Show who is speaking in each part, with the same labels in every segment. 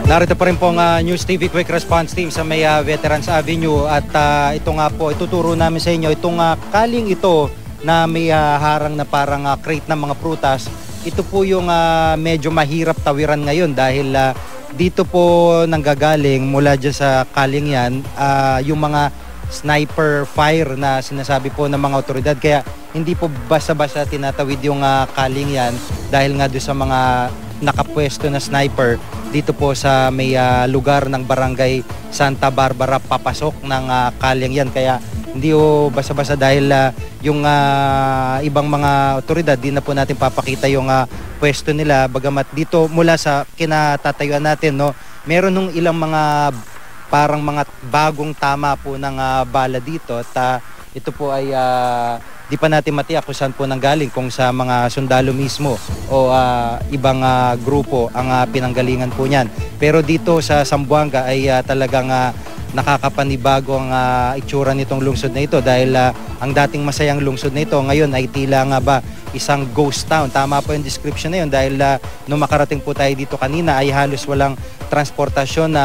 Speaker 1: Narito pa rin po ang News TV Quick Response Team sa may Veterans Avenue at ito nga po, ituturo namin sa inyo itong kaling ito na may harang na parang crate ng mga prutas. Ito po yung medyo mahirap tawiran ngayon dahil dito po nanggagaling mula dyan sa kaling yan yung mga sniper fire na sinasabi po ng mga otoridad. Kaya hindi po basta-basta tinatawid yung kaling yan dahil nga doon sa mga nakapwesto na sniper dito po sa may lugar ng barangay Santa Barbara papasok ng kaling yan. Kaya hindi po basta-basta dahil yung ibang mga otoridad di na po natin papakita yung pwesto nila, bagamat dito mula sa kinatatayuan natin, no, meron nung ilang mga parang mga bagong tama po ng bala dito at ito po ay di pa natin matiyak kung saan po nanggaling, kung sa mga sundalo mismo o ibang grupo ang pinanggalingan po niyan. Pero dito sa Zamboanga ay talagang nakakapanibago ang itsura nitong lungsod na ito dahil ang dating masayang lungsod na ito ngayon ay tila nga ba isang ghost town. Tama po yung description na yun dahil nung makarating po tayo dito kanina ay halos walang transportasyon na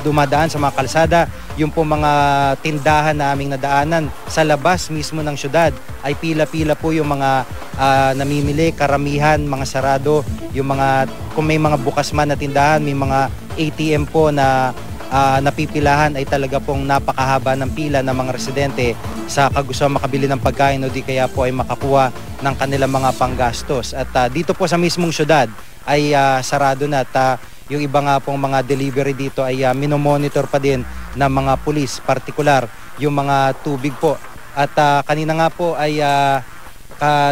Speaker 1: dumadaan sa mga kalsada. Yung po mga tindahan na aming nadaanan sa labas mismo ng syudad ay pila-pila po yung mga namimili, karamihan mga sarado, yung mga kung may mga bukas man na tindahan, may mga ATM po na napipilahan ay talaga pong napakahaba ng pila ng mga residente sa kagustuhan makabili ng pagkain o di kaya po ay makakuha ng kanilang mga panggastos. At dito po sa mismong syudad ay sarado na at yung iba nga pong mga delivery dito ay minomonitor pa din ng mga pulis, partikular yung mga tubig po. At kanina nga po ay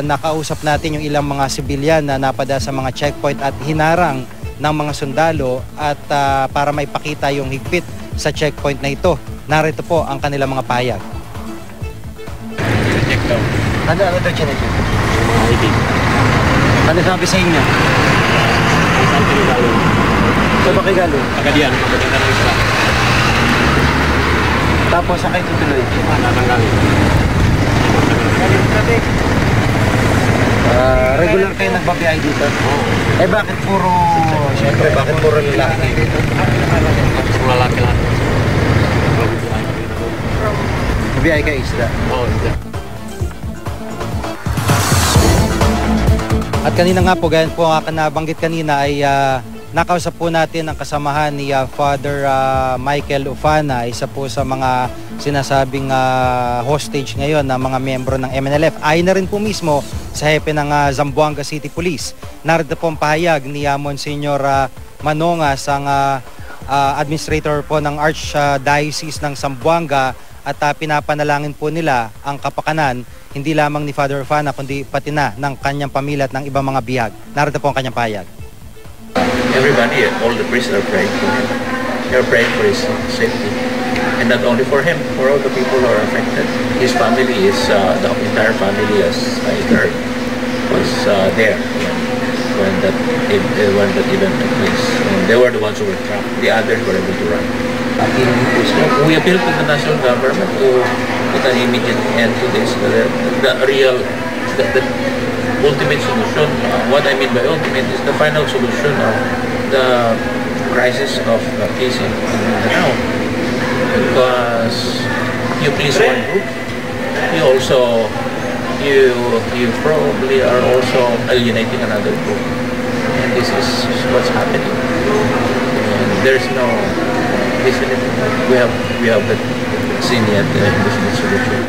Speaker 1: nakausap natin yung ilang mga sibilyan na napada sa mga checkpoint at hinarang ng mga sundalo at para maipakita yung higpit sa checkpoint na ito. Narito po ang kanilang mga payag.
Speaker 2: Check daw.
Speaker 1: Ano daw check?
Speaker 2: ID.
Speaker 1: Ano sabi sa inyo?
Speaker 2: Saan kayo galing?
Speaker 1: Saan ba kayo galing?
Speaker 2: Agadian, maganda ng isa.
Speaker 1: Tapos saan kayo tutuloy?
Speaker 2: Nananggaling.
Speaker 1: Regular kayo nagbabiyahe dito? Eh bakit puro, siyempre bakit puro lalaki dito?
Speaker 2: Puro lalaki lahat.
Speaker 1: Biyahe kayo isda?
Speaker 2: Oo, isda.
Speaker 1: At kanina nga po, ganyan po ang nabanggit kanina ay nakausap po natin ang kasamahan ni Father Michael Ufana, isa po sa mga sinasabing hostage ngayon na mga miyembro ng MNLF. Ay na rin po mismo sa hepe ng Zamboanga City Police. Narito po ang pahayag ni Monsignor Manongas, ang administrator po ng Archdiocese ng Zamboanga, at pinapanalangin po nila ang kapakanan hindi lamang ni Father Ufana kundi pati na ng kanyang pamilya at ng ibang mga bihag. Narito po ang kanyang pahayag.
Speaker 3: Everybody, all the priests are praying for him. They're praying for his safety. And not only for him, for all the people who are affected. His family is, the entire family, as I heard, was there when that event took place. And they were the ones who were trapped. The others were able to run. We appeal to the national government to put an immediate end to this. The ultimate solution, what I mean by ultimate is the final solution of the crisis of peace in Mindanao. Because you please one group, you probably are also alienating another group. And this is what's happening. And there's no definitive, we have not seen yet the definite solution.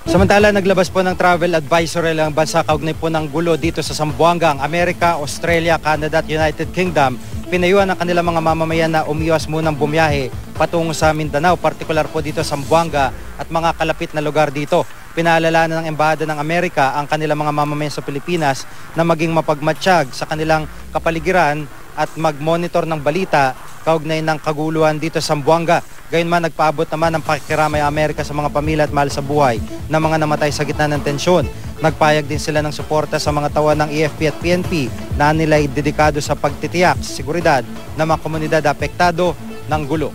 Speaker 1: Samantala, naglabas po ng travel advisory ang bansa kaugnay po ng gulo dito sa Zamboanga. Ang Amerika, Australia, Canada at United Kingdom pinayuhan ang kanilang mga mamamayan na umiwas munang bumiyahe patungo sa Mindanao, partikular po dito sa Zamboanga at mga kalapit na lugar dito. Pinaalalanan ng Embahada ng Amerika ang kanilang mga mamamayan sa Pilipinas na maging mapagmatsyag sa kanilang kapaligiran at mag-monitor ng balita kaugnay ng kaguluhan dito sa Zamboanga. Gayunman, nagpaabot naman ng pakikiramay ang Amerika sa mga pamilya at mahal sa buhay na mga namatay sa gitna ng tensyon. Nagpayag din sila ng suporta sa mga tawan ng EFP at PNP na nila'y dedikado sa pagtitiyak sa seguridad ng mga komunidad apektado ng gulo.